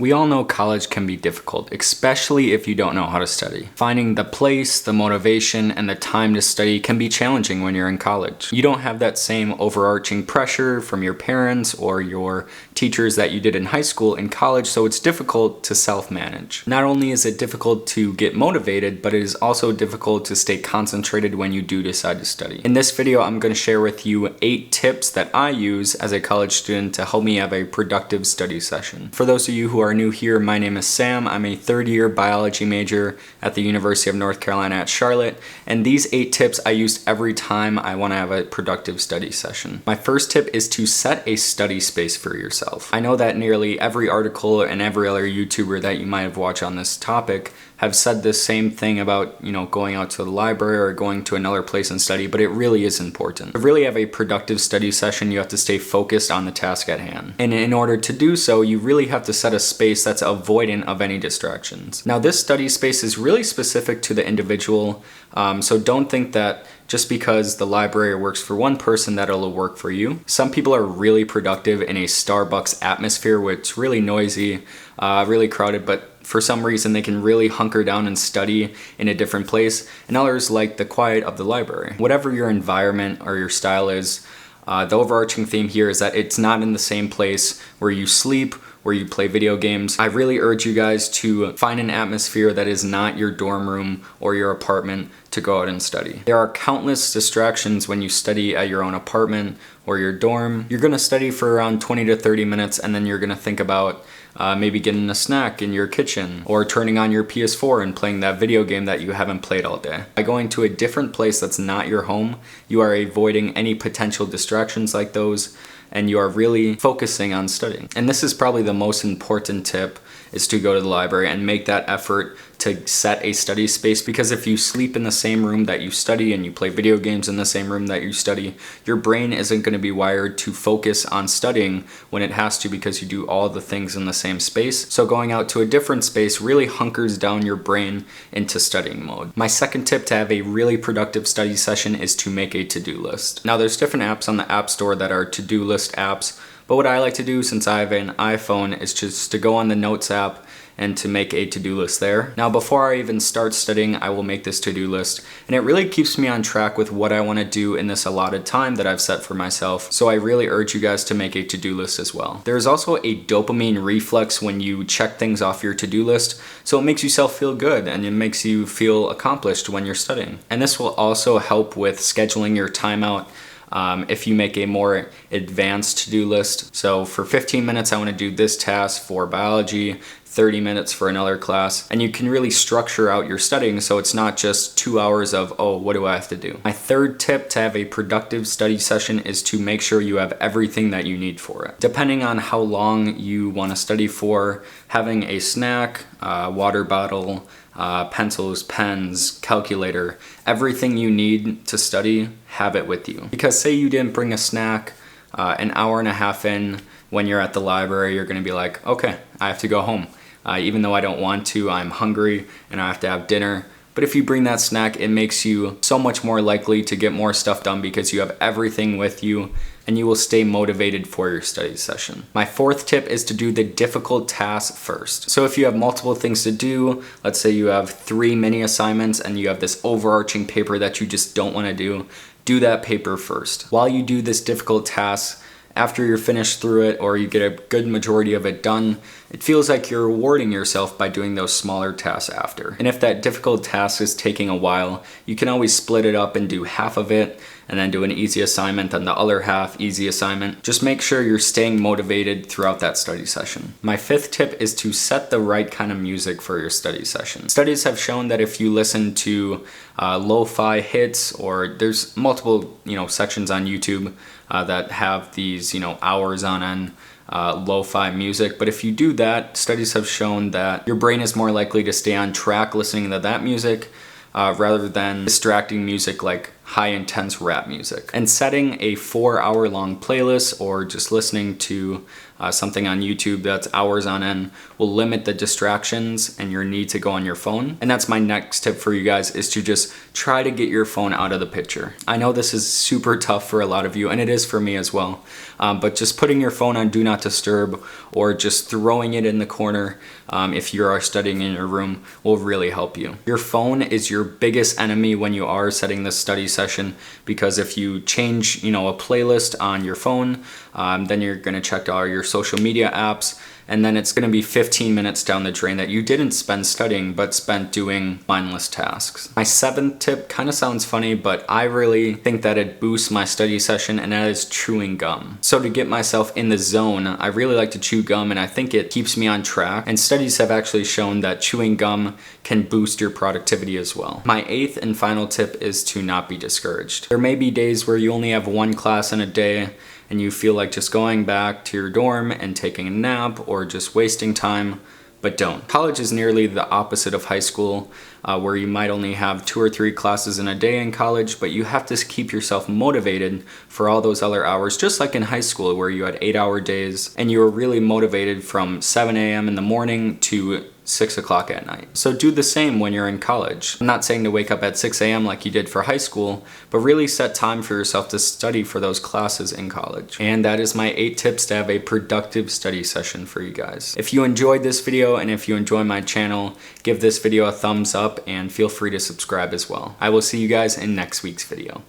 We all know college can be difficult, especially if you don't know how to study. Finding the place, the motivation, and the time to study can be challenging when you're in college. You don't have that same overarching pressure from your parents or your teachers that you did in high school in college, so it's difficult to self-manage. Not only is it difficult to get motivated, but it is also difficult to stay concentrated when you do decide to study. In this video, I'm going to share with you 8 tips that I use as a college student to help me have a productive study session. For those of you who are new here, my name is Sam. I'm a third-year biology major at the University of North Carolina at Charlotte, and these 8 tips I use every time I want to have a productive study session. My first tip is to set a study space for yourself. I know that nearly every article and every other YouTuber that you might have watched on this topic have said the same thing about, going out to the library or going to another place and study, but it really is important. To really have a productive study session, you have to stay focused on the task at hand. And in order to do so, you really have to set a space that's avoidant of any distractions. Now, this study space is really specific to the individual, so don't think that just because the library works for one person that it'll work for you. Some people are really productive in a Starbucks atmosphere, which is really noisy, really crowded, but for some reason they can really hunker down and study in a different place, and others like the quiet of the library. Whatever your environment or your style is, the overarching theme here is that it's not in the same place where you sleep, where you play video games. I really urge you guys to find an atmosphere that is not your dorm room or your apartment to go out and study. There are countless distractions when you study at your own apartment or your dorm. You're gonna study for around 20 to 30 minutes and then you're gonna think about maybe getting a snack in your kitchen or turning on your PS4 and playing that video game that you haven't played all day. By going to a different place that's not your home, you are avoiding any potential distractions like those, and you are really focusing on studying. And this is probably the most important tip, is to go to the library and make that effort to set a study space, because if you sleep in the same room that you study and you play video games in the same room that you study, your brain isn't going to be wired to focus on studying when it has to, because you do all the things in the same space. So going out to a different space really hunkers down your brain into studying mode. My second tip to have a really productive study session is to make a to-do list. Now, there's different apps on the App Store that are to-do list apps, but what I like to do, since I have an iPhone, is just to go on the Notes app and to make a to-do list there. Now, before I even start studying, I will make this to-do list, and it really keeps me on track with what I want to do in this allotted time that I've set for myself, so I really urge you guys to make a to-do list as well. There's also a dopamine reflex when you check things off your to-do list, so it makes yourself feel good and it makes you feel accomplished when you're studying. And this will also help with scheduling your time out if you make a more advanced to-do list. So for 15 minutes, I want to do this task for biology, 30 minutes for another class, and you can really structure out your studying so it's not just 2 hours of, oh, what do I have to do? My third tip to have a productive study session is to make sure you have everything that you need for it. Depending on how long you want to study for, having a snack, water bottle, pencils, pens, calculator, everything you need to study, have it with you. Because say you didn't bring a snack, an hour and a half in when you're at the library, you're gonna be like, okay, I have to go home. Even though I don't want to, I'm hungry and I have to have dinner. But if you bring that snack, it makes you so much more likely to get more stuff done because you have everything with you and you will stay motivated for your study session. My fourth tip is to do the difficult tasks first. So if you have multiple things to do, let's say you have 3 mini assignments and you have this overarching paper that you just don't want to do that paper first. While you do this difficult task, after you're finished through it or you get a good majority of it done, it feels like you're rewarding yourself by doing those smaller tasks after. And if that difficult task is taking a while, you can always split it up and do half of it and then do an easy assignment and the other half easy assignment. Just make sure you're staying motivated throughout that study session. My fifth tip is to set the right kind of music for your study session. Studies have shown that if you listen to lo-fi hits, or there's multiple sections on YouTube that have these hours on end lo-fi music, but if you do that, studies have shown that your brain is more likely to stay on track listening to that music rather than distracting music like high intense rap music. And setting a 4-hour long playlist or just listening to something on YouTube that's hours on end will limit the distractions and your need to go on your phone. And that's my next tip for you guys, is to just try to get your phone out of the picture. I know this is super tough for a lot of you, and it is for me as well, but just putting your phone on do not disturb or just throwing it in the corner if you are studying in your room will really help you. Your phone is your biggest enemy when you are setting this study session, because if you change, a playlist on your phone, then you're gonna check all your social media apps, and then it's gonna be 15 minutes down the drain that you didn't spend studying but spent doing mindless tasks. My 7th tip kind of sounds funny, but I really think that it boosts my study session, and that is chewing gum. So to get myself in the zone, I really like to chew gum, and I think it keeps me on track. And studies have actually shown that chewing gum can boost your productivity as well. My 8th and final tip is to not be discouraged. There may be days where you only have one class in a day, and you feel like just going back to your dorm and taking a nap or just wasting time, but don't. College is nearly the opposite of high school, where you might only have 2 or 3 classes in a day in college, but you have to keep yourself motivated for all those other hours, just like in high school where you had 8-hour days and you were really motivated from 7 a.m. in the morning to 6 o'clock at night. So do the same when you're in college. I'm not saying to wake up at 6 a.m. like you did for high school, but really set time for yourself to study for those classes in college. And that is my 8 tips to have a productive study session for you guys. If you enjoyed this video and if you enjoy my channel, give this video a thumbs up and feel free to subscribe as well. I will see you guys in next week's video.